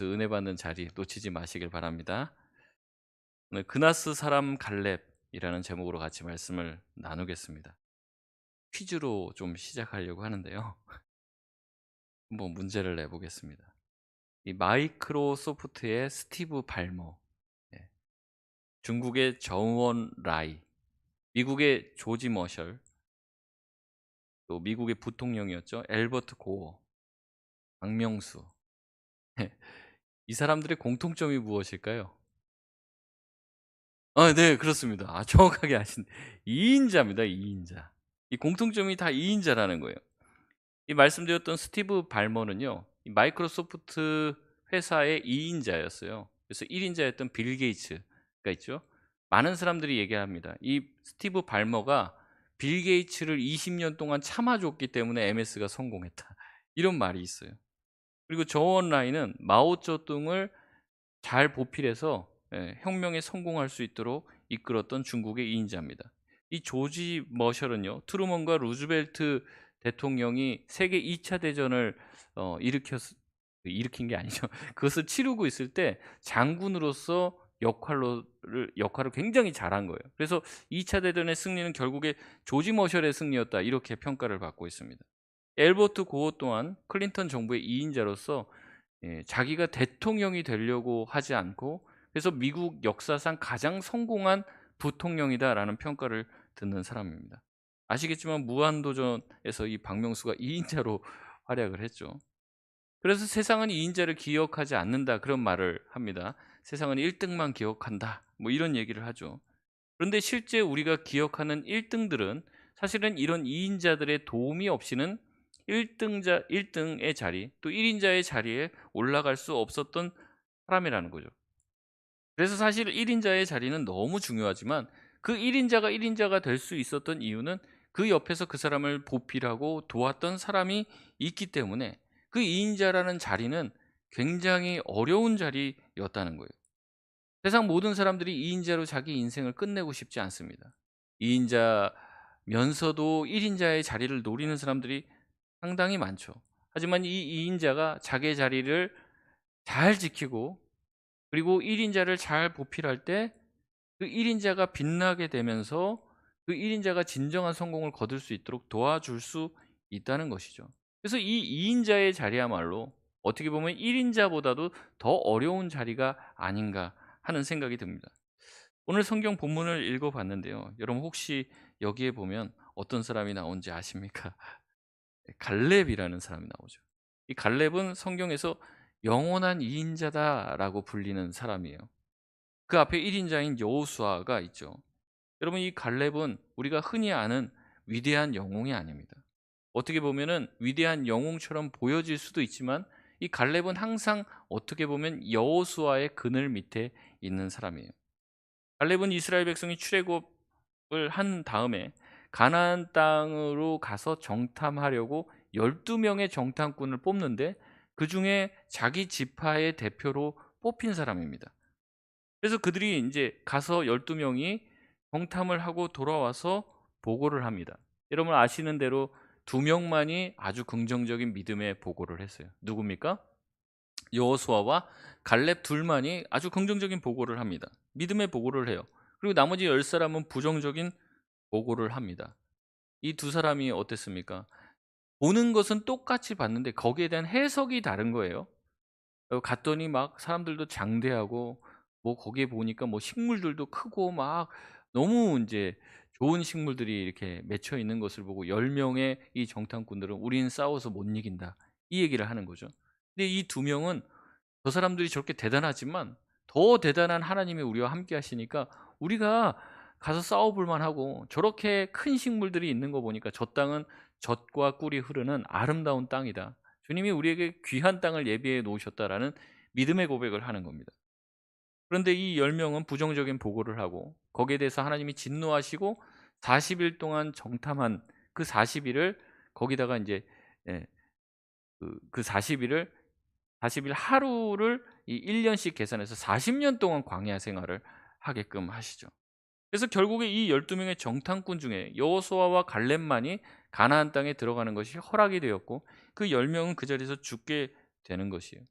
그 은혜 받는 자리 놓치지 마시길 바랍니다. 오늘 그나스 사람 갈렙이라는 제목으로 같이 말씀을 나누겠습니다. 퀴즈로 좀 시작하려고 하는데요. 한번 문제를 내보겠습니다. 이 마이크로소프트의 스티브 발머, 예, 중국의 정원 라이, 미국의 조지 머셜, 또 미국의 부통령이었죠. 엘버트 고어, 박명수. 이 사람들의 공통점이 무엇일까요? 네, 그렇습니다. 정확하게 아신 2인자입니다, 2인자. 이 공통점이 다 2인자라는 거예요. 이 말씀드렸던 스티브 발머는요. 이 마이크로소프트 회사의 2인자였어요. 그래서 1인자였던 빌 게이츠가 있죠. 많은 사람들이 얘기합니다. 이 스티브 발머가 빌 게이츠를 20년 동안 참아줬기 때문에 MS가 성공했다. 이런 말이 있어요. 그리고 저원 라이는 마오쩌둥을 잘 보필해서 혁명에 성공할 수 있도록 이끌었던 중국의 2인자입니다. 이 조지 머셜은요. 트루먼과 루즈벨트 대통령이 세계 2차 대전을 일으킨 게 아니죠. 그것을 치르고 있을 때 장군으로서 역할을 굉장히 잘한 거예요. 그래서 2차 대전의 승리는 결국에 조지 머셜의 승리였다. 이렇게 평가를 받고 있습니다. 엘버트 고어 또한 클린턴 정부의 2인자로서 자기가 대통령이 되려고 하지 않고 그래서 미국 역사상 가장 성공한 부통령이다라는 평가를 듣는 사람입니다. 아시겠지만 무한도전에서 이 박명수가 2인자로 활약을 했죠. 그래서 세상은 2인자를 기억하지 않는다 그런 말을 합니다. 세상은 1등만 기억한다. 뭐 이런 얘기를 하죠. 그런데 실제 우리가 기억하는 1등들은 사실은 이런 2인자들의 도움이 없이는 1등의 자리, 또 1인자의 자리에 올라갈 수 없었던 사람이라는 거죠. 그래서 사실 1인자의 자리는 너무 중요하지만 그 1인자가 1인자가 될 수 있었던 이유는 그 옆에서 그 사람을 보필하고 도왔던 사람이 있기 때문에 그 2인자라는 자리는 굉장히 어려운 자리였다는 거예요. 세상 모든 사람들이 2인자로 자기 인생을 끝내고 싶지 않습니다. 2인자면서도 1인자의 자리를 노리는 사람들이 상당히 많죠. 하지만 이 2인자가 자기의 자리를 잘 지키고 그리고 1인자를 잘 보필할 때 그 1인자가 빛나게 되면서 그 1인자가 진정한 성공을 거둘 수 있도록 도와줄 수 있다는 것이죠. 그래서 이 2인자의 자리야말로 어떻게 보면 1인자보다도 더 어려운 자리가 아닌가 하는 생각이 듭니다. 오늘 성경 본문을 읽어 봤는데요. 여러분 혹시 여기에 보면 어떤 사람이 나온지 아십니까? 갈렙이라는 사람이 나오죠. 이 갈렙은 성경에서 영원한 2인자다라고 불리는 사람이에요. 그 앞에 1인자인 여호수아가 있죠. 여러분 이 갈렙은 우리가 흔히 아는 위대한 영웅이 아닙니다. 어떻게 보면은 위대한 영웅처럼 보여질 수도 있지만 이 갈렙은 항상 어떻게 보면 여호수아의 그늘 밑에 있는 사람이에요. 갈렙은 이스라엘 백성이 출애굽을 한 다음에 가나안 땅으로 가서 정탐하려고 12명의 정탐꾼을 뽑는데 그중에 자기 지파의 대표로 뽑힌 사람입니다. 그래서 그들이 인제 가서 12명이 정탐을 하고 돌아와서 보고를 합니다. 여러분 아시는 대로 2 명만이 아주 긍정적인 믿음의 보고를 했어요. 누굽니까? 여호수아와 갈렙 둘만이 아주 긍정적인 보고를 합니다. 믿음의 보고를 해요. 그리고 나머지 10 사람은 부정적인 보고를 합니다. 이 두 사람이 어땠습니까? 보는 것은 똑같이 봤는데 거기에 대한 해석이 다른 거예요. 갔더니 막 사람들도 장대하고 뭐 거기에 보니까 뭐 식물들도 크고 막 너무 인제 좋은 식물들이 이렇게 맺혀 있는 것을 보고 10 명의 이 정탐꾼들은 "우리는 싸워서 못 이긴다." 이 얘기를 하는 거죠. 근데 이 2 명은 저 사람들이 저렇게 대단하지만 더 대단한 하나님이 우리와 함께 하시니까 우리가 가서 싸워 볼 만하고 저렇게 큰 식물들이 있는 거 보니까 "저 땅은 젖과 꿀이 흐르는 아름다운 땅이다. 주님이 우리에게 귀한 땅을 예비해 놓으셨다."라는 믿음의 고백을 하는 겁니다. 그런데 이 10 명은 부정적인 보고를 하고 거기에 대해서 하나님이 진노하시고 40일 동안 정탐한 그 40 일을 거기다가 인제 예 그 40 일을 40일 하루를 이 1 년씩 계산해서 40년 동안 광야 생활을 하게끔 하시죠. 그래서 결국에 이 12 명의 정탐꾼 중에 여호수아와 갈렙만이 가나안 땅에 들어가는 것이 허락이 되었고 그 10 명은 그 자리에서 죽게 되는 것이에요.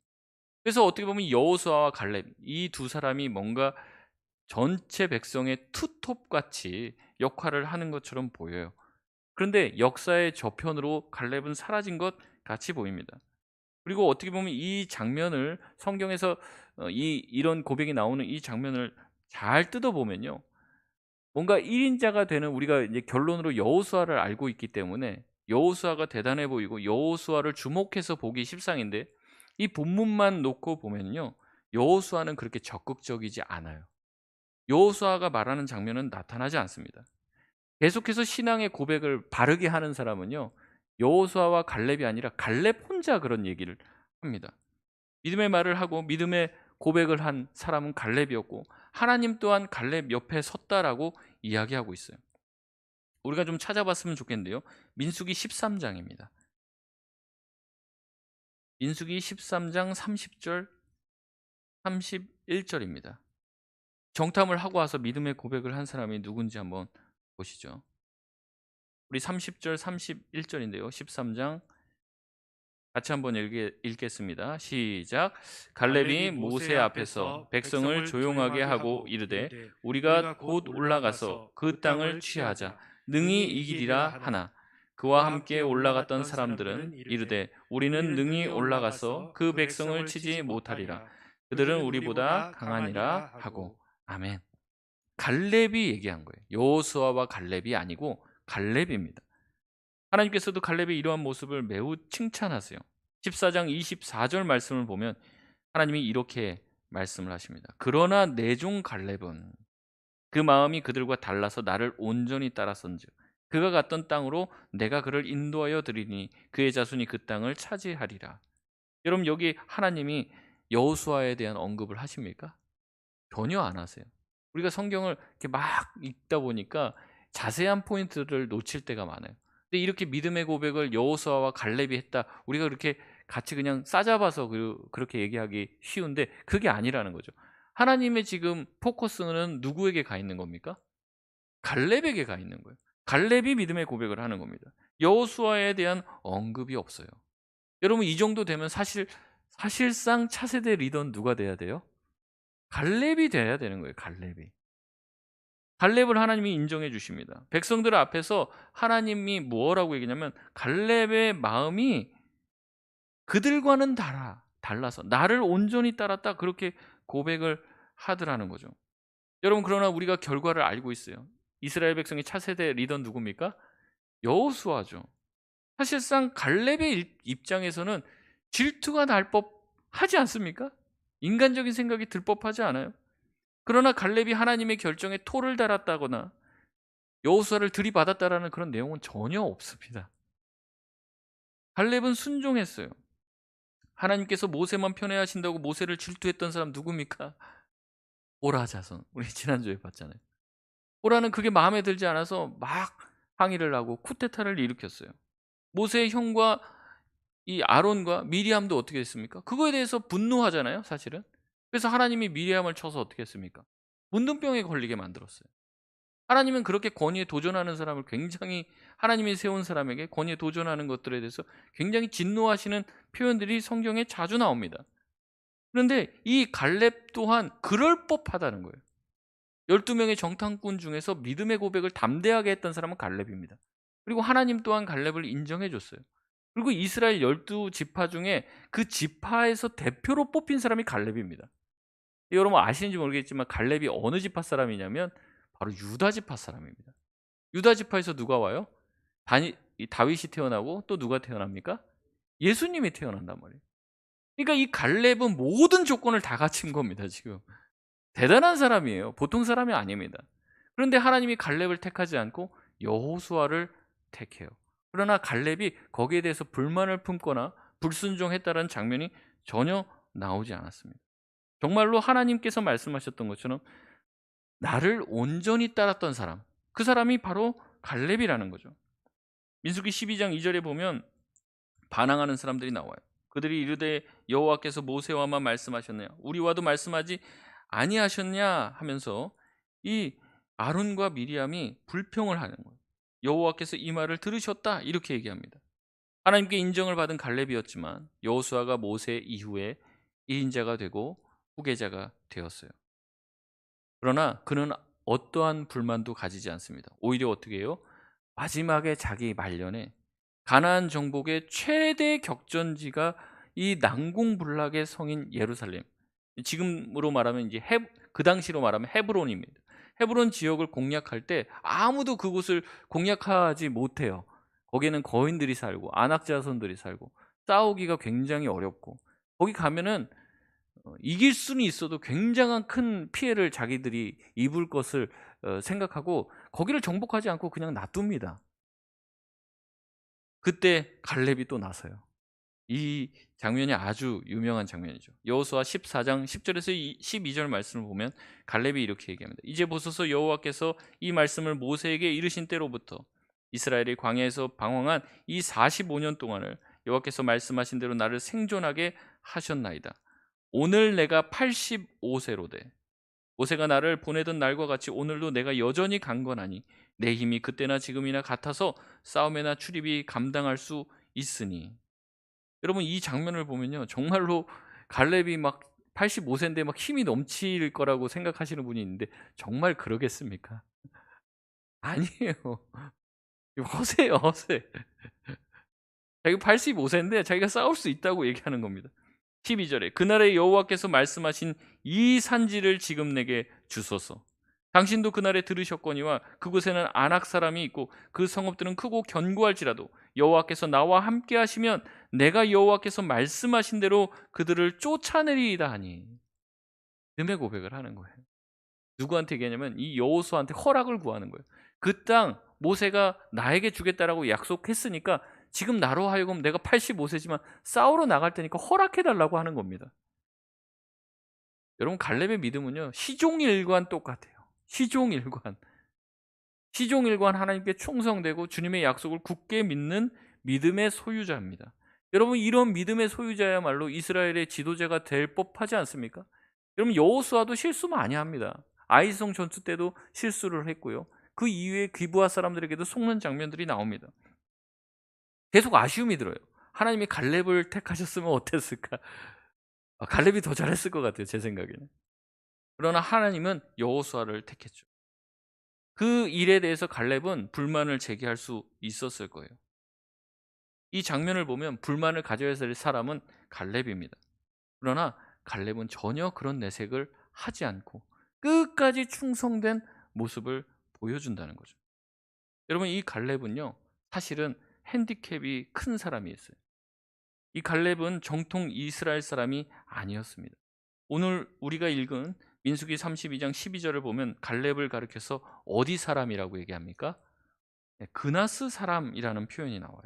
그래서 어떻게 보면 여호수아와 갈렙 이 두 사람이 뭔가 전체 백성의 투톱 같이 역할을 하는 것처럼 보여요. 그런데 역사의 저편으로 갈렙은 사라진 것 같이 보입니다. 그리고 어떻게 보면 이 장면을 성경에서 이런 고백이 나오는 이 장면을 잘 뜯어보면요. 뭔가 1 인자가 되는, 우리가 이제 결론으로 여호수아를 알고 있기 때문에 여호수아가 대단해 보이고 여호수아를 주목해서 보기 십상인데, 이 본문만 놓고 보면요. 여호수아는 그렇게 적극적이지 않아요. 여호수아가 말하는 장면은 나타나지 않습니다. 계속해서 신앙의 고백을 바르게 하는 사람은요. 여호수아와 갈렙이 아니라 갈렙 혼자 그런 얘기를 합니다. 믿음의 말을 하고 믿음의 고백을 한 사람은 갈렙이었고, 하나님 또한 갈렙 옆에 섰다라고 이야기하고 있어요. 우리가 좀 찾아봤으면 좋겠는데요. 민수기 13장입니다. 민수기 13장 30절 31절입니다. 정탐을 하고 와서 믿음의 고백을 한 사람이 누군지 한번 보시죠. 우리 30절 31절인데요. 13장 같이 한번 읽겠습니다. 시작. 갈렙이 갈렙이 모세 앞에서 백성을 조용하게 하고 이르되 우리가 곧 올라가서 그 땅을 취하자 능히 이기리라 하나, 그와 함께 올라갔던 사람들은 이르되 우리는 능히 올라가서 그 백성을 치지 못하리라. 그들은 우리보다 강하니라 하고. 아멘. 갈렙이 얘기한 거예요. 여호수아와 갈렙이 아니고 갈렙입니다. 하나님께서도 갈렙의 이러한 모습을 매우 칭찬하세요. 14장 24절 말씀을 보면 하나님이 이렇게 말씀을 하십니다. 그러나 내 종 갈렙은 그 마음이 그들과 달라서 나를 온전히 따랐은즉 그가 갔던 땅으로 내가 그를 인도하여 드리니 그의 자손이 그 땅을 차지하리라. 여러분, 여기 하나님이 여호수아에 대한 언급을 하십니까? 전혀 안 하세요. 우리가 성경을 이렇게 막 읽다 보니까 자세한 포인트를 놓칠 때가 많아요. 근데 이렇게 믿음의 고백을 여호수아와 갈렙이 했다, 우리가 그렇게 같이 그냥 싸잡아서 그렇게 얘기하기 쉬운데 그게 아니라는 거죠. 하나님의 지금 포커스는 누구에게 가 있는 겁니까? 갈렙에게 가 있는 거예요. 갈렙이 믿음의 고백을 하는 겁니다. 여호수아에 대한 언급이 없어요. 여러분, 이 정도 되면 사실상 차세대 리더는 누가 돼야 돼요? 갈렙이 돼야 되는 거예요. 갈렙이. 갈렙을 하나님이 인정해 주십니다. 백성들 앞에서 하나님이 뭐라고 얘기냐면 갈렙의 마음이 그들과는 달라서 나를 온전히 따랐다, 그렇게 고백을 하더라는 거죠. 여러분, 그러나 우리가 결과를 알고 있어요. 이스라엘 백성의 차세대 리더는 누굽니까? 여호수아죠. 사실상 갈렙의 입장에서는 질투가 날 법하지 않습니까? 인간적인 생각이 들 법하지 않아요? 그러나 갈렙이 하나님의 결정에 토를 달았다거나 여호수아를 들이받았다라는 그런 내용은 전혀 없습니다. 갈렙은 순종했어요. 하나님께서 모세만 편애하신다고 모세를 질투했던 사람 누굽니까? 오라 자손. 우리 지난주에 봤잖아요. 오라는 그게 마음에 들지 않아서 막 항의를 하고 쿠데타를 일으켰어요. 모세의 형과 이 아론과 미리암도 어떻게 했습니까? 그거에 대해서 분노하잖아요, 사실은. 그래서 하나님이 미리암을 쳐서 어떻게 했습니까? 문둥병에 걸리게 만들었어요. 하나님은 그렇게 권위에 도전하는 사람을 굉장히, 하나님이 세운 사람에게 권위에 도전하는 것들에 대해서 굉장히 진노하시는 표현들이 성경에 자주 나옵니다. 그런데 이 갈렙 또한 그럴 법하다는 거예요. 12명의 정탐꾼 중에서 믿음의 고백을 담대하게 했던 사람은 갈렙입니다. 그리고 하나님 또한 갈렙을 인정해 줬어요. 그리고 이스라엘 12지파 중에 그 지파에서 대표로 뽑힌 사람이 갈렙입니다. 여러분 아시는지 모르겠지만 갈렙이 어느 지파 사람이냐면 바로 유다 지파 사람입니다. 유다 지파에서 누가 와요? 다윗이 태어나고 또 누가 태어납니까? 예수님이 태어난단 말이에요. 그러니까 이 갈렙은 모든 조건을 다 갖춘 겁니다. 지금 대단한 사람이에요. 보통 사람이 아닙니다. 그런데 하나님이 갈렙을 택하지 않고 여호수아를 택해요. 그러나 갈렙이 거기에 대해서 불만을 품거나 불순종했다는 장면이 전혀 나오지 않았습니다. 정말로 하나님께서 말씀하셨던 것처럼 나를 온전히 따랐던 사람, 그 사람이 바로 갈렙이라는 거죠. 민수기 12장 2절에 보면 반항하는 사람들이 나와요. 그들이 이르되 여호와께서 모세와만 말씀하셨느냐, 우리와도 말씀하지 아니하셨냐 하면서 이 아론과 미리암이 불평을 하는 거예요. 여호와께서 이 말을 들으셨다, 이렇게 얘기합니다. 하나님께 인정을 받은 갈렙이었지만 여호수아가 모세 이후에 1인자가 되고 후계자가 되었어요. 그러나 그는 어떠한 불만도 가지지 않습니다. 오히려 어떻게 해요? 마지막에 자기 말년에 가나안 정복의 최대 격전지가 이 난공불락의 성인 예루살렘. 지금으로 말하면 이제 그 당시로 말하면 헤브론입니다. 헤브론 지역을 공략할 때 아무도 그곳을 공략하지 못해요. 거기에는 거인들이 살고 안악자손들이 살고 싸우기가 굉장히 어렵고 거기 가면은 이길 수는 있어도 굉장한 큰 피해를 자기들이 입을 것을 생각하고 거기를 정복하지 않고 그냥 놔둡니다. 그때 갈렙이 또 나서요. 이 장면이 아주 유명한 장면이죠. 여호수아 14장 10절에서 12절 말씀을 보면 갈렙이 이렇게 얘기합니다. 이제 보소서 여호와께서 이 말씀을 모세에게 이르신 때로부터 이스라엘이 광야에서 방황한 이 45년 동안을 여호와께서 말씀하신 대로 나를 생존하게 하셨나이다. 오늘 내가 85세로 돼 모세가 나를 보내던 날과 같이 오늘도 내가 여전히 강건하니 내 힘이 그때나 지금이나 같아서 싸움에나 출입이 감당할 수 있으니. 여러분 이 장면을 보면요 정말로 갈렙이 막 85세인데 막 힘이 넘칠 거라고 생각하시는 분이 있는데 정말 그러겠습니까? 아니에요. 허세요 허세. 자기가 85세인데 자기가 싸울 수 있다고 얘기하는 겁니다. 12절에 그날에 여호와께서 말씀하신 이 산지를 지금 내게 주소서. 당신도 그날에 들으셨거니와 그곳에는 아낙 사람이 있고 그 성읍들은 크고 견고할지라도 여호와께서 나와 함께 하시면 내가 여호와께서 말씀하신 대로 그들을 쫓아내리이다 하니. 믿음의 고백을 하는 거예요. 누구한테 얘기하냐면 이 여호수아한테 허락을 구하는 거예요. 그 땅 모세가 나에게 주겠다라고 약속했으니까 지금 나로 하여금 내가 85세지만 싸우러 나갈 테니까 허락해 달라고 하는 겁니다. 여러분 갈렙의 믿음은요 시종일관 똑같아요. 시종일관. 시종일관 하나님께 충성되고 주님의 약속을 굳게 믿는 믿음의 소유자입니다. 여러분 이런 믿음의 소유자야말로 이스라엘의 지도자가 될 법하지 않습니까? 여러분 여호수아도 실수 많이 합니다. 아이성 전투 때도 실수를 했고요. 그 이후에 기브아 사람들에게도 속는 장면들이 나옵니다. 계속 아쉬움이 들어요. 하나님이 갈렙을 택하셨으면 어땠을까? 갈렙이 더 잘했을 것 같아요. 제 생각에는. 그러나 하나님은 여호수아를 택했죠. 그 일에 대해서 갈렙은 불만을 제기할 수 있었을 거예요. 이 장면을 보면 불만을 가져야 될 사람은 갈렙입니다. 그러나 갈렙은 전혀 그런 내색을 하지 않고 끝까지 충성된 모습을 보여준다는 거죠. 여러분 이 갈렙은요 사실은 핸디캡이 큰 사람이었어요. 이 갈렙은 정통 이스라엘 사람이 아니었습니다. 오늘 우리가 읽은 민수기 32장 12절을 보면 갈렙을 가리켜서 어디 사람이라고 얘기합니까? 네, 그나스 사람이라는 표현이 나와요.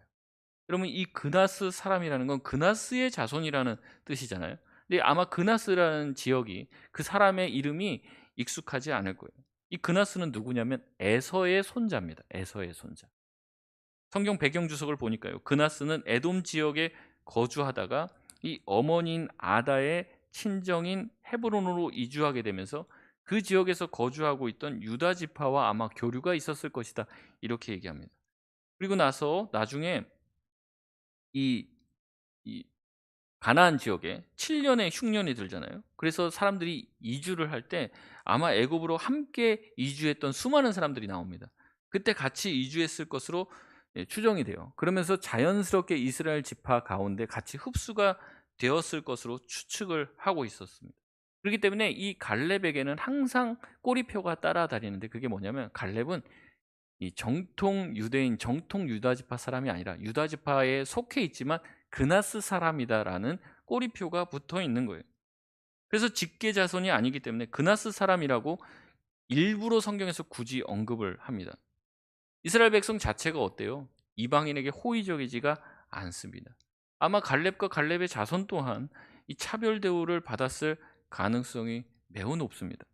여러분 이 그나스 사람이라는 건 그나스의 자손이라는 뜻이잖아요. 근데 아마 그나스라는 지역이 그 사람의 이름이 익숙하지 않을 거예요. 이 그나스는 누구냐면 에서의 손자입니다. 에서의 손자. 성경 배경 주석을 보니까요. 그나스는 에돔 지역에 거주하다가 이 어머니인 아다의 친정인 헤브론으로 이주하게 되면서 그 지역에서 거주하고 있던 유다 지파와 아마 교류가 있었을 것이다. 이렇게 얘기합니다. 그리고 나서 나중에 이, 이 가나안 지역에 7년의 흉년이 들잖아요. 그래서 사람들이 이주를 할 때 아마 애굽으로 함께 이주했던 수많은 사람들이 나옵니다. 그때 같이 이주했을 것으로 추정이 돼요. 그러면서 자연스럽게 이스라엘 지파 가운데 같이 흡수가 되었을 것으로 추측을 하고 있었습니다. 그렇기 때문에 이 갈렙에게는 항상 꼬리표가 따라다니는데 그게 뭐냐면 갈렙은 이 정통 유대인, 정통 유다 지파 사람이 아니라 유다 지파에 속해 있지만 그나스 사람이다라는 꼬리표가 붙어 있는 거예요. 그래서 직계 자손이 아니기 때문에 그나스 사람이라고 일부러 성경에서 굳이 언급을 합니다. 이스라엘 백성 자체가 어때요? 이방인에게 호의적이지가 않습니다. 아마 갈렙과 갈렙의 자손 또한 이 차별 대우를 받았을 가능성이 매우 높습니다.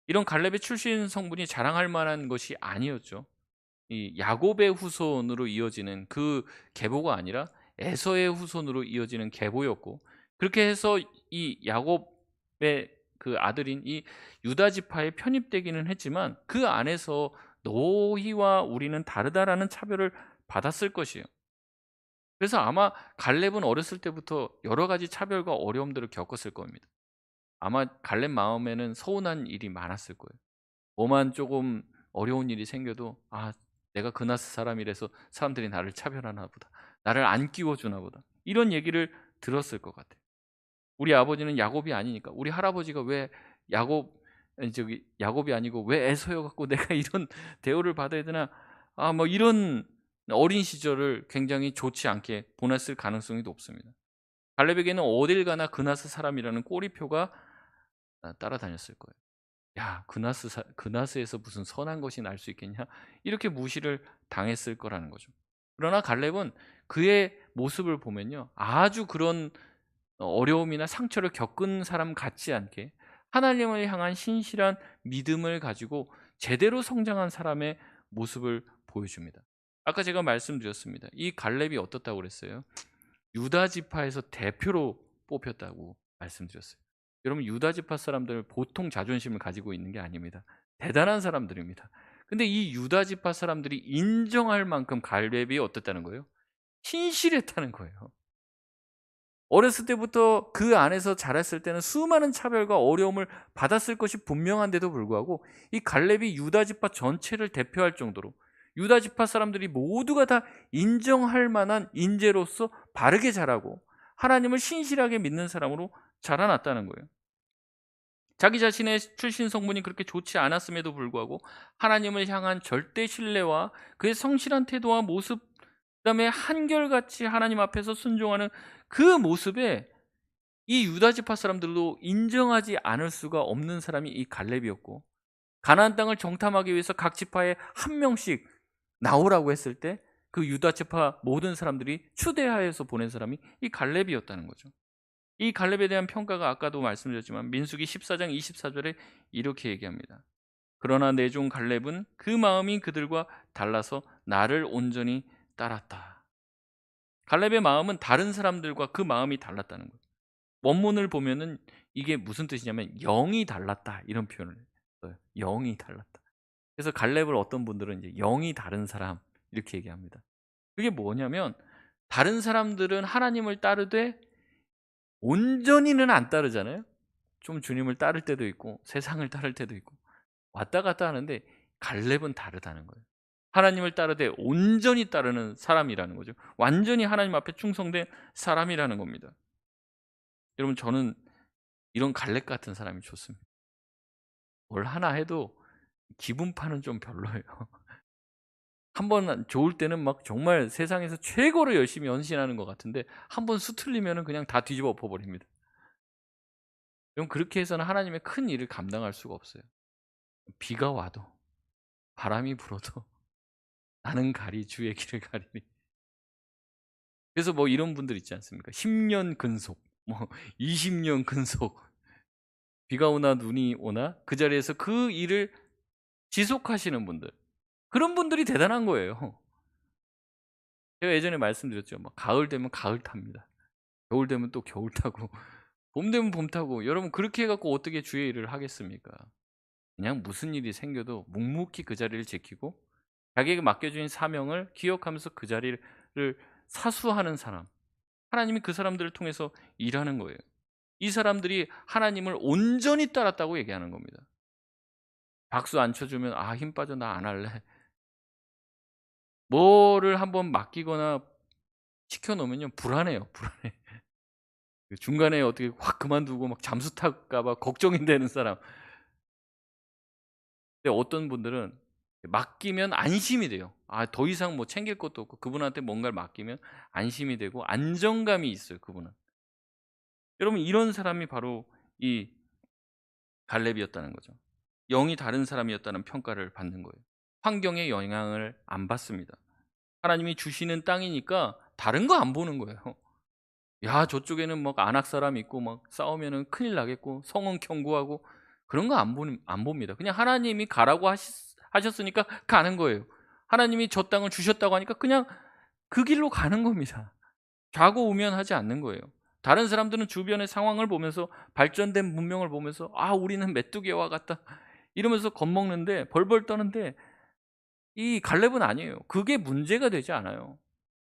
이런 갈렙의 출신 성분이 자랑할 만한 것이 아니었죠. 이 야곱의 후손으로 이어지는 그 계보가 아니라 에서의 후손으로 이어지는 계보였고 그렇게 해서 이 야곱의 그 아들인 이 유다 지파에 편입되기는 했지만 그 안에서 너희와 우리는 다르다라는 차별을 받았을 것이에요. 그래서 아마 갈렙은 어렸을 때부터 여러 가지 차별과 어려움들을 겪었을 겁니다. 아마 갈렙 마음에는 서운한 일이 많았을 거예요. 뭐만 조금 어려운 일이 생겨도 '아 내가 그나스 사람이라서 사람들이 나를 차별하나 보다. 나를 안 끼워 주나 보다.' 이런 얘기를 들었을 것 같아요. 우리 아버지는 야곱이 아니니까 우리 할아버지가 왜 야곱 저기 야곱이 아니고 왜 에서여 갖고 내가 이런 대우를 받아야 되나 뭐 이런 어린 시절을 굉장히 좋지 않게 보냈을 가능성이 높습니다. 갈렙에게는 어딜 가나 그나스 사람이라는 꼬리표가 따라다녔을 거예요. 야 그나스에서 무슨 선한 것이 날 수 있겠냐 이렇게 무시를 당했을 거라는 거죠. 그러나 갈렙은 그의 모습을 보면요 아주 그런 어려움이나 상처를 겪은 사람 같지 않게 하나님을 향한 신실한 믿음을 가지고 제대로 성장한 사람의 모습을 보여줍니다. 아까 제가 말씀드렸습니다. 이 갈렙이 어떻다고 그랬어요? 유다 지파에서 대표로 뽑혔다고 말씀드렸어요. 여러분 유다 지파 사람들은 보통 자존심을 가지고 있는 게 아닙니다. 대단한 사람들입니다. 근데 이 유다 지파 사람들이 인정할 만큼 갈렙이 어떻다는 거예요? 신실했다는 거예요. 어렸을 때부터 그 안에서 자랐을 때는 수많은 차별과 어려움을 받았을 것이 분명한데도 불구하고 이 갈렙이 유다 지파 전체를 대표할 정도로 유다 지파 사람들이 모두가 다 인정할 만한 인재로서 바르게 자라고 하나님을 신실하게 믿는 사람으로 자라났다는 거예요. 자기 자신의 출신 성분이 그렇게 좋지 않았음에도 불구하고 하나님을 향한 절대 신뢰와 그의 성실한 태도와 모습, 그다음에 한결같이 하나님 앞에서 순종하는 그 모습에 이 유다 지파 사람들도 인정하지 않을 수가 없는 사람이 이 갈렙이었고, 가나안 땅을 정탐하기 위해서 각 지파에 한 명씩 나오라고 했을 때 그 유다 지파 모든 사람들이 추대하여서 보낸 사람이 이 갈렙이었다는 거죠. 이 갈렙에 대한 평가가 아까도 말씀드렸지만 민수기 14장 24절에 이렇게 얘기합니다. 그러나 내 종 갈렙은 그 마음이 그들과 달라서 나를 온전히 따랐다. 갈렙의 마음은 다른 사람들과 그 마음이 달랐다는 거예요. 원문을 보면은 이게 무슨 뜻이냐면 영이 달랐다 이런 표현을 써요. 영이 달랐다. 그래서 갈렙을 어떤 분들은 이제 영이 다른 사람 이렇게 얘기합니다. 그게 뭐냐면 다른 사람들은 하나님을 따르되 온전히는 안 따르잖아요. 좀 주님을 따를 때도 있고 세상을 따를 때도 있고 왔다 갔다 하는데 갈렙은 다르다는 거예요. 하나님을 따르되 온전히 따르는 사람이라는 거죠. 완전히 하나님 앞에 충성된 사람이라는 겁니다. 여러분 저는 이런 갈렙 같은 사람이 좋습니다. 뭘 하나 해도 기분파는 좀 별로예요. 한 번 좋을 때는 막 정말 세상에서 최고로 열심히 헌신하는 것 같은데 한 번 수틀리면은 그냥 다 뒤집어 엎어버립니다. 여러분 그렇게 해서는 하나님의 큰 일을 감당할 수가 없어요. 비가 와도 바람이 불어도 나는 가리 주의 길을 가리니. 그래서 뭐 이런 분들 있지 않습니까? 10년 근속, 뭐 20년 근속, 비가 오나 눈이 오나 그 자리에서 그 일을 지속하시는 분들. 그런 분들이 대단한 거예요. 제가 예전에 말씀드렸죠. 막 가을 되면 가을 탑니다. 겨울 되면 또 겨울 타고, 봄 되면 봄 타고. 여러분 그렇게 해갖고 어떻게 주의 일을 하겠습니까? 그냥 무슨 일이 생겨도 묵묵히 그 자리를 지키고 자기에게 맡겨진 사명을 기억하면서 그 자리를 사수하는 사람. 하나님이 그 사람들을 통해서 일하는 거예요. 이 사람들이 하나님을 온전히 따랐다고 얘기하는 겁니다. 박수 안 쳐주면 힘 빠져 나 안 할래. 뭐를 한번 맡기거나 시켜놓으면요 불안해요. 불안해. 중간에 어떻게 확 그만두고 막 잠수 탈까 봐 걱정이 되는 사람. 근데 어떤 분들은 맡기면 안심이 돼요. 더 이상 뭐 챙길 것도 없고 그분한테 뭔가를 맡기면 안심이 되고 안정감이 있어요, 그분은. 여러분 이런 사람이 바로 이 갈렙이었다는 거죠. 영이 다른 사람이었다는 평가를 받는 거예요. 환경의 영향을 안 받습니다. 하나님이 주시는 땅이니까 다른 거 안 보는 거예요. 야, 저쪽에는 막 안악 사람 있고 막 싸우면은 큰일 나겠고 성은 경고하고 그런 거 안 봅니다. 그냥 하나님이 가라고 하셨으니까 가는 거예요. 하나님이 저 땅을 주셨다고 하니까 그냥 그 길로 가는 겁니다. 좌고우면하지 않는 거예요. 다른 사람들은 주변의 상황을 보면서 발전된 문명을 보면서 우리는 메뚜기와 같다 이러면서 겁먹는데 벌벌 떠는데 이 갈렙은 아니에요. 그게 문제가 되지 않아요.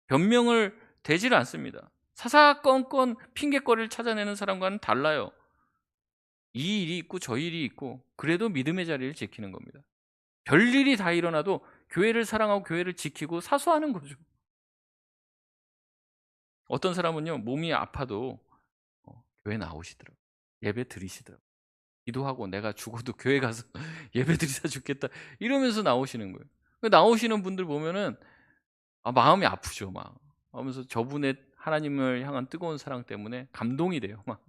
변명을 되질 않습니다. 사사건건 핑계거리를 찾아내는 사람과는 달라요. 이 일이 있고 저 일이 있고 그래도 믿음의 자리를 지키는 겁니다. 별일이 다 일어나도 교회를 사랑하고 교회를 지키고 사수하는 거죠. 어떤 사람은요, 몸이 아파도 교회 나오시더라고요. 예배 드리시더라고요. 기도하고 내가 죽어도 교회 가서 예배 드리다 죽겠다 이러면서 나오시는 거예요. 나오시는 분들 보면은 마음이 아프죠. 막 하면서 저분의 하나님을 향한 뜨거운 사랑 때문에 감동이 돼요. 막.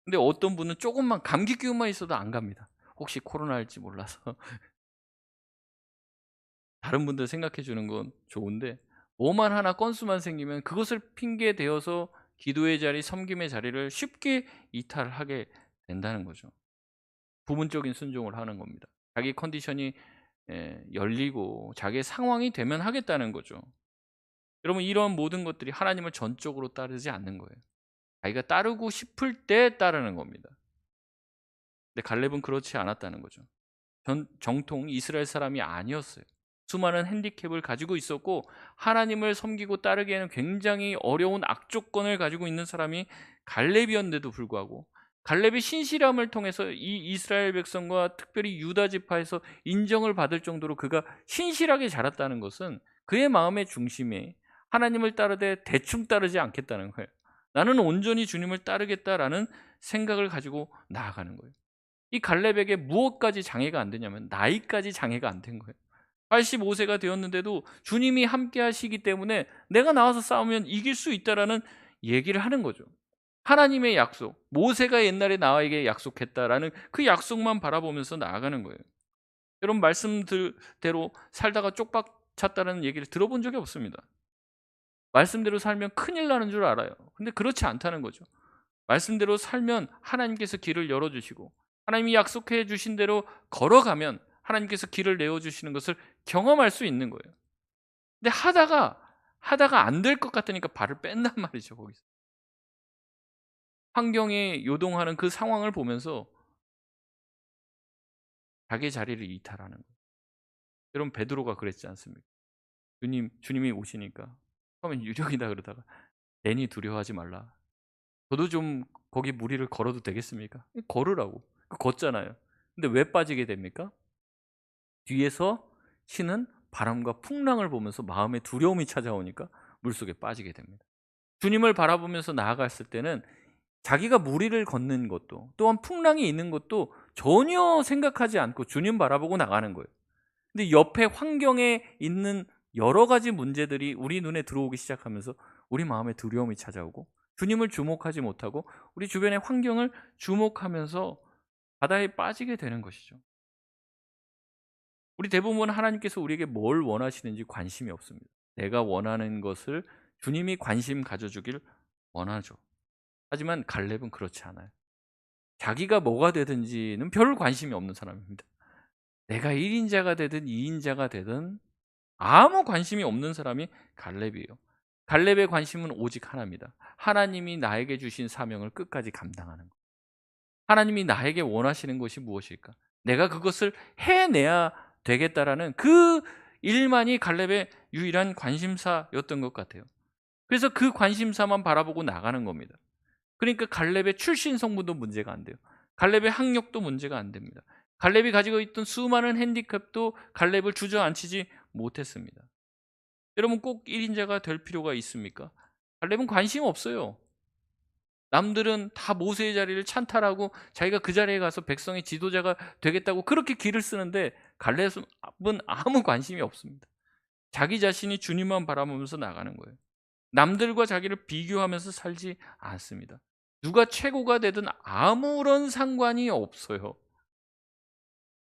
근데 어떤 분은 조금만 감기 기운만 있어도 안 갑니다. 혹시 코로나일지 몰라서. 다른 분들 생각해 주는 건 좋은데 뭐만 하나 건수만 생기면 그것을 핑계 대어서 기도의 자리, 섬김의 자리를 쉽게 이탈하게 된다는 거죠. 부분적인 순종을 하는 겁니다. 자기 컨디션이 열리고 자기의 상황이 되면 하겠다는 거죠. 여러분, 이런 모든 것들이 하나님을 전적으로 따르지 않는 거예요. 자기가 따르고 싶을 때 따르는 겁니다. 근데 갈렙은 그렇지 않았다는 거죠. 정통 이스라엘 사람이 아니었어요. 수많은 핸디캡을 가지고 있었고 하나님을 섬기고 따르기에는 굉장히 어려운 악조건을 가지고 있는 사람이 갈렙이었는데도 불구하고 갈렙의 신실함을 통해서 이 이스라엘 백성과 특별히 유다 지파에서 인정을 받을 정도로 그가 신실하게 자랐다는 것은 그의 마음의 중심에 하나님을 따르되 대충 따르지 않겠다는 거예요. 나는 온전히 주님을 따르겠다라는 생각을 가지고 나아가는 거예요. 이 갈렙에게 무엇까지 장애가 안 되냐면 나이까지 장애가 안 된 거예요. 85세가 되었는데도 주님이 함께 하시기 때문에 내가 나와서 싸우면 이길 수 있다라는 얘기를 하는 거죠. 하나님의 약속, 모세가 옛날에 나에게 약속했다라는 그 약속만 바라보면서 나아가는 거예요. 여러분, 말씀대로 살다가 쪽박 찼다는 얘기를 들어본 적이 없습니다. 말씀대로 살면 큰일 나는 줄 알아요. 근데 그렇지 않다는 거죠. 말씀대로 살면 하나님께서 길을 열어주시고 하나님이 약속해 주신 대로 걸어가면 하나님께서 길을 내어주시는 것을 경험할 수 있는 거예요. 근데 하다가 안 될 것 같으니까 발을 뺀단 말이죠. 거기서 환경에 요동하는 그 상황을 보면서 자기 자리를 이탈하는 거예요. 여러분, 베드로가 그랬지 않습니까? 주님이 오시니까 처음엔 유령이다 그러다가 괜히 두려워하지 말라. 저도 좀 거기 무리를 걸어도 되겠습니까? 걸으라고. 걷잖아요. 근데 왜 빠지게 됩니까? 뒤에서 신은 바람과 풍랑을 보면서 마음에 두려움이 찾아오니까 물속에 빠지게 됩니다. 주님을 바라보면서 나아갔을 때는 자기가 무리를 걷는 것도 또한 풍랑이 있는 것도 전혀 생각하지 않고 주님 바라보고 나가는 거예요. 근데 옆에 환경에 있는 여러 가지 문제들이 우리 눈에 들어오기 시작하면서 우리 마음에 두려움이 찾아오고 주님을 주목하지 못하고 우리 주변의 환경을 주목하면서 바다에 빠지게 되는 것이죠. 우리 대부분 하나님께서 우리에게 뭘 원하시는지 관심이 없습니다. 내가 원하는 것을 주님이 관심 가져주길 원하죠. 하지만 갈렙은 그렇지 않아요. 자기가 뭐가 되든지는 별 관심이 없는 사람입니다. 내가 1인자가 되든 2인자가 되든 아무 관심이 없는 사람이 갈렙이에요. 갈렙의 관심은 오직 하나입니다. 하나님이 나에게 주신 사명을 끝까지 감당하는 것. 하나님이 나에게 원하시는 것이 무엇일까? 내가 그것을 해내야 되겠다라는 그 일만이 갈렙의 유일한 관심사였던 것 같아요. 그래서 그 관심사만 바라보고 나가는 겁니다. 그러니까 갈렙의 출신 성분도 문제가 안 돼요. 갈렙의 학력도 문제가 안 됩니다. 갈렙이 가지고 있던 수많은 핸디캡도 갈렙을 주저앉히지 못했습니다. 여러분, 꼭 1인자가 될 필요가 있습니까? 갈렙은 관심 없어요. 남들은 다 모세의 자리를 찬탈하고 자기가 그 자리에 가서 백성의 지도자가 되겠다고 그렇게 길을 쓰는데 갈렙은 아무 관심이 없습니다. 자기 자신이 주님만 바라보면서 나가는 거예요. 남들과 자기를 비교하면서 살지 않습니다. 누가 최고가 되든 아무런 상관이 없어요.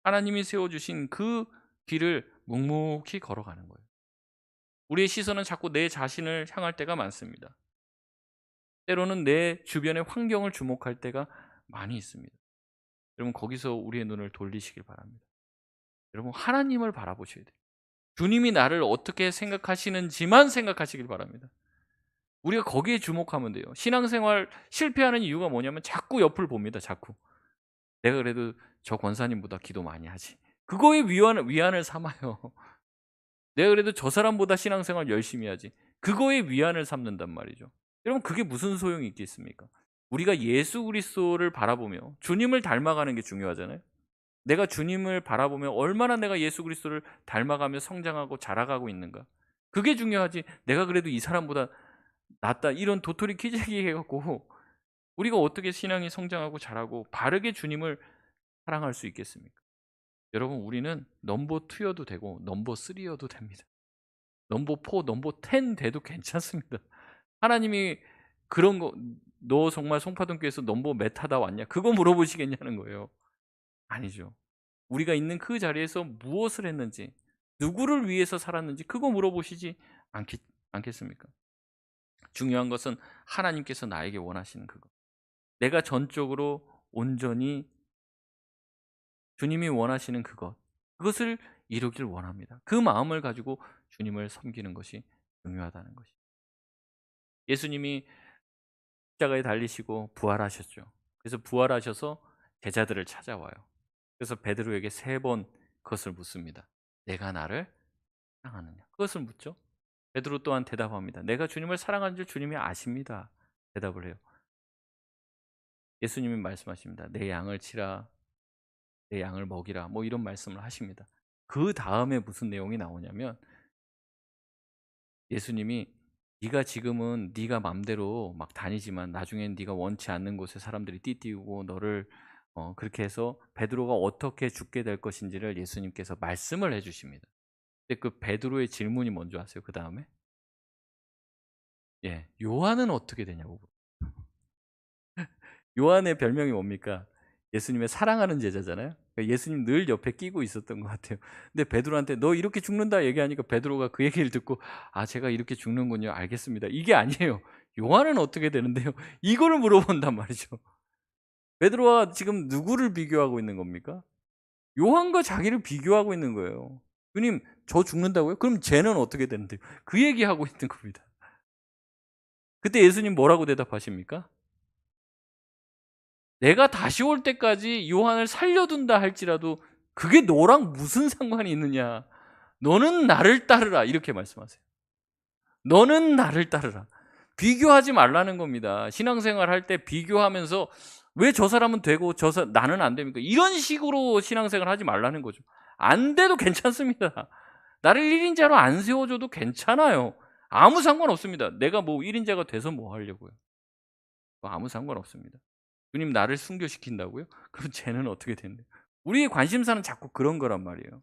하나님이 세워주신 그 길을 묵묵히 걸어가는 거예요. 우리의 시선은 자꾸 내 자신을 향할 때가 많습니다. 때로는 내 주변의 환경을 주목할 때가 많이 있습니다. 여러분, 거기서 우리의 눈을 돌리시길 바랍니다. 여러분, 하나님을 바라보셔야 돼요. 주님이 나를 어떻게 생각하시는지만 생각하시길 바랍니다. 우리가 거기에 주목하면 돼요. 신앙생활 실패하는 이유가 뭐냐면 자꾸 옆을 봅니다. 자꾸 내가 그래도 저 권사님보다 기도 많이 하지, 그거에 위안을 삼아요. 내가 그래도 저 사람보다 신앙생활 열심히 하지, 그거에 위안을 삼는단 말이죠. 여러분 그게 무슨 소용이 있겠습니까? 우리가 예수 그리스도를 바라보며 주님을 닮아가는 게 중요하잖아요. 내가 주님을 바라보며 얼마나 내가 예수 그리스도를 닮아가며 성장하고 자라가고 있는가. 그게 중요하지. 내가 그래도 이 사람보다 낫다 이런 도토리 키재기 해갖고 우리가 어떻게 신앙이 성장하고 자라고 바르게 주님을 사랑할 수 있겠습니까? 여러분 우리는 넘버 2여도 되고 넘버 3여도 됩니다. 넘버 4, 넘버 10 돼도 괜찮습니다. 하나님이 그런 거, 너 정말 송파동교에서 넘버 몇 하다 왔냐? 그거 물어보시겠냐는 거예요. 아니죠. 우리가 있는 그 자리에서 무엇을 했는지, 누구를 위해서 살았는지 그거 물어보시지 않겠습니까? 중요한 것은 하나님께서 나에게 원하시는 그거. 내가 전적으로 온전히 주님이 원하시는 그것. 그것을 이루길 원합니다. 그 마음을 가지고 주님을 섬기는 것이 중요하다는 것이. 예수님이 십자가에 달리시고 부활하셨죠. 그래서 부활하셔서 제자들을 찾아와요. 그래서 베드로에게 3번 그것을 묻습니다. 내가 나를 사랑하느냐? 그것을 묻죠. 베드로 또한 대답합니다. 내가 주님을 사랑하는 줄 주님이 아십니다. 대답을 해요. 예수님이 말씀하십니다. 내 양을 치라, 내 양을 먹이라, 뭐 이런 말씀을 하십니다. 그 다음에 무슨 내용이 나오냐면 예수님이 네가 지금은 네가 맘대로 막 다니지만 나중엔 네가 원치 않는 곳에 사람들이 띠띠우고 너를 그렇게 해서 베드로가 어떻게 죽게 될 것인지를 예수님께서 말씀을 해주십니다. 근데 그 베드로의 질문이 뭔지 아세요? 그 다음에 요한은 어떻게 되냐고. 요한의 별명이 뭡니까? 예수님의 사랑하는 제자잖아요. 그러니까 예수님 늘 옆에 끼고 있었던 것 같아요. 근데 베드로한테 너 이렇게 죽는다 얘기하니까 베드로가 그 얘기를 듣고 아 제가 이렇게 죽는군요. 알겠습니다. 이게 아니에요. 요한은 어떻게 되는데요? 이거를 물어본단 말이죠. 베드로가 지금 누구를 비교하고 있는 겁니까? 요한과 자기를 비교하고 있는 거예요. 주님 저 죽는다고요? 그럼 쟤는 어떻게 되는데요? 그 얘기하고 있는 겁니다. 그때 예수님 뭐라고 대답하십니까? 내가 다시 올 때까지 요한을 살려둔다 할지라도 그게 너랑 무슨 상관이 있느냐? 너는 나를 따르라 이렇게 말씀하세요. 너는 나를 따르라. 비교하지 말라는 겁니다. 신앙생활 할 때 비교하면서 왜 저 사람은 되고 나는 안 됩니까? 이런 식으로 신앙생활 하지 말라는 거죠. 안 돼도 괜찮습니다. 나를 1인자로 안 세워줘도 괜찮아요. 아무 상관없습니다. 내가 뭐 1인자가 돼서 뭐 하려고요. 아무 상관없습니다. 주님 나를 순교시킨다고요? 그럼 쟤는 어떻게 되는데? 우리의 관심사는 자꾸 그런 거란 말이에요.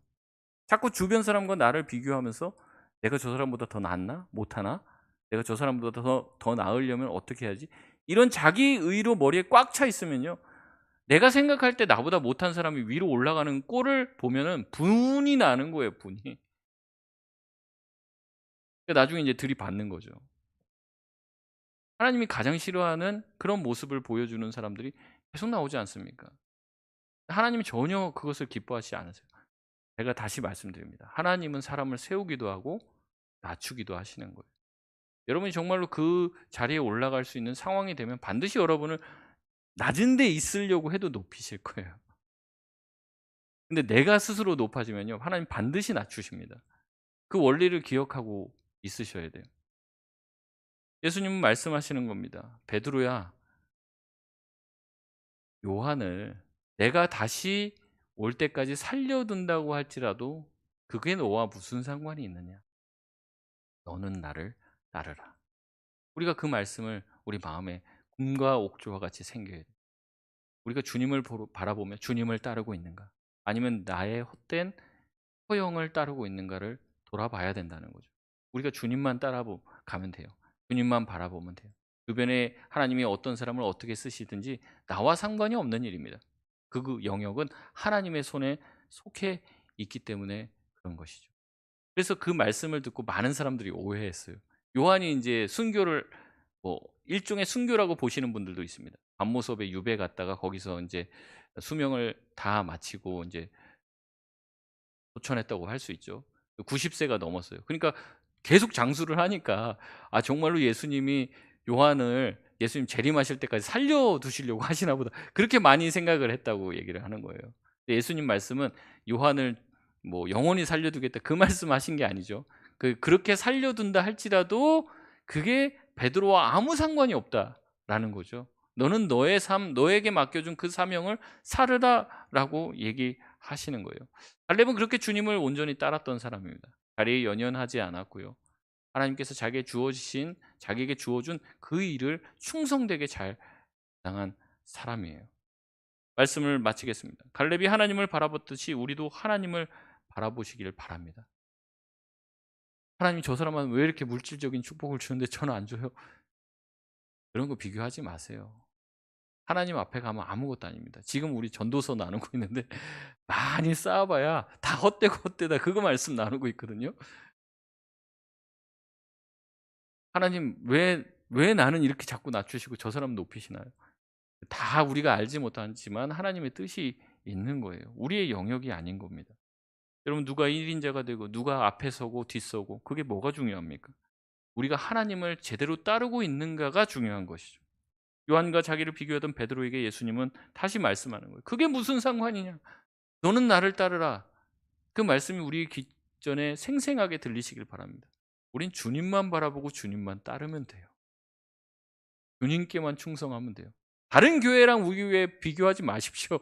자꾸 주변 사람과 나를 비교하면서 내가 저 사람보다 더 낫나? 못하나? 내가 저 사람보다 더 나으려면 어떻게 해야지? 이런 자기 의로 머리에 꽉 차 있으면요. 내가 생각할 때 나보다 못한 사람이 위로 올라가는 꼴을 보면은 분이 나는 거예요, 분이. 나중에 이제 들이받는 거죠. 하나님이 가장 싫어하는 그런 모습을 보여주는 사람들이 계속 나오지 않습니까? 하나님이 전혀 그것을 기뻐하시지 않으세요. 제가 다시 말씀드립니다. 하나님은 사람을 세우기도 하고 낮추기도 하시는 거예요. 여러분이 정말로 그 자리에 올라갈 수 있는 상황이 되면 반드시 여러분을 낮은 데 있으려고 해도 높이실 거예요. 근데 내가 스스로 높아지면요. 하나님 반드시 낮추십니다. 그 원리를 기억하고 있으셔야 돼요. 예수님은 말씀하시는 겁니다. 베드로야, 요한을 내가 다시 올 때까지 살려둔다고 할지라도 그게 너와 무슨 상관이 있느냐? 너는 나를 따르라. 우리가 그 말씀을 우리 마음에 금과 옥조와 같이 새겨야 돼요. 우리가 주님을 바라보며 주님을 따르고 있는가? 아니면 나의 헛된 허영을 따르고 있는가를 돌아봐야 된다는 거죠. 우리가 주님만 가면 돼요. 주님만 바라보면 돼요. 주변에 하나님이 어떤 사람을 어떻게 쓰시든지 나와 상관이 없는 일입니다. 그 영역은 하나님의 손에 속해 있기 때문에 그런 것이죠. 그래서 그 말씀을 듣고 많은 사람들이 오해했어요. 요한이 이제 순교를 뭐 일종의 순교라고 보시는 분들도 있습니다. 반모섭에 유배 갔다가 거기서 이제 수명을 다 마치고 이제 도천했다고 할 수 있죠. 90세가 넘었어요. 그러니까 계속 장수를 하니까 아 정말로 예수님이 요한을 예수님 재림하실 때까지 살려두시려고 하시나 보다. 그렇게 많이 생각을 했다고 얘기를 하는 거예요. 예수님 말씀은 요한을 뭐 영원히 살려두겠다 그 말씀하신 게 아니죠. 그렇게 살려둔다 할지라도 그게 베드로와 아무 상관이 없다라는 거죠. 너는 너의 삶, 너에게 맡겨준 그 사명을 살으라라고 얘기하시는 거예요. 갈렙은 그렇게 주님을 온전히 따랐던 사람입니다. 자리에 연연하지 않았고요. 하나님께서 자기에게 주어준 그 일을 충성되게 잘 당한 사람이에요. 말씀을 마치겠습니다. 갈렙이 하나님을 바라봤듯이 우리도 하나님을 바라보시기를 바랍니다. 하나님, 저 사람은 왜 이렇게 물질적인 축복을 주는데 저는 안 줘요? 그런 거 비교하지 마세요. 하나님 앞에 가면 아무것도 아닙니다. 지금 우리 전도서 나누고 있는데 많이 쌓아봐야 다 헛되고 헛되다, 그거 말씀 나누고 있거든요. 하나님, 왜 나는 이렇게 자꾸 낮추시고 저 사람 높이시나요? 다 우리가 알지 못하지만 하나님의 뜻이 있는 거예요. 우리의 영역이 아닌 겁니다. 여러분, 누가 1인자가 되고 누가 앞에 서고 뒤서고 그게 뭐가 중요합니까? 우리가 하나님을 제대로 따르고 있는가가 중요한 것이죠. 요한과 자기를 비교하던 베드로에게 예수님은 다시 말씀하는 거예요. 그게 무슨 상관이냐? 너는 나를 따르라. 그 말씀이 우리 귀전에 생생하게 들리시길 바랍니다. 우린 주님만 바라보고 주님만 따르면 돼요. 주님께만 충성하면 돼요. 다른 교회랑 우리 교회 비교하지 마십시오.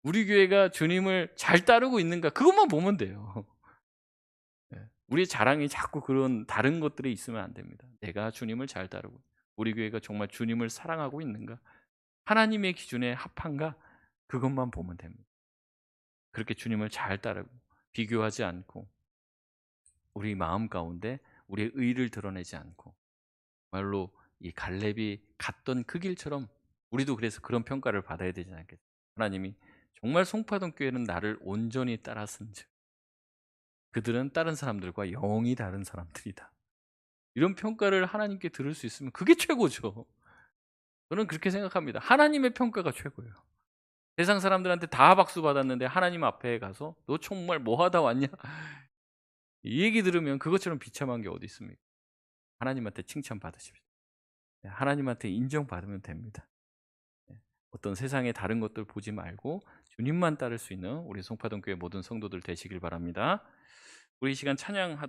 우리 교회가 주님을 잘 따르고 있는가, 그것만 보면 돼요. 우리 자랑이 자꾸 그런 다른 것들에 있으면 안 됩니다. 내가 주님을 잘 따르고 우리 교회가 정말 주님을 사랑하고 있는가, 하나님의 기준에 합한가, 그것만 보면 됩니다. 그렇게 주님을 잘 따르고 비교하지 않고 우리 마음 가운데 우리의 의를 드러내지 않고, 말로 이 갈렙이 갔던 그 길처럼 우리도 그래서 그런 평가를 받아야 되지 않겠어요? 하나님이 정말 송파동 교회는 나를 온전히 따랐은즉 그들은 다른 사람들과 영이 다른 사람들이다, 이런 평가를 하나님께 들을 수 있으면 그게 최고죠. 저는 그렇게 생각합니다. 하나님의 평가가 최고예요. 세상 사람들한테 다 박수 받았는데 하나님 앞에 가서 너 정말 뭐 하다 왔냐, 이 얘기 들으면 그것처럼 비참한 게 어디 있습니까? 하나님한테 칭찬 받으십시오. 하나님한테 인정받으면 됩니다. 어떤 세상의 다른 것들 보지 말고 주님만 따를 수 있는 우리 송파동 교회 모든 성도들 되시길 바랍니다. 우리 이 시간 찬양하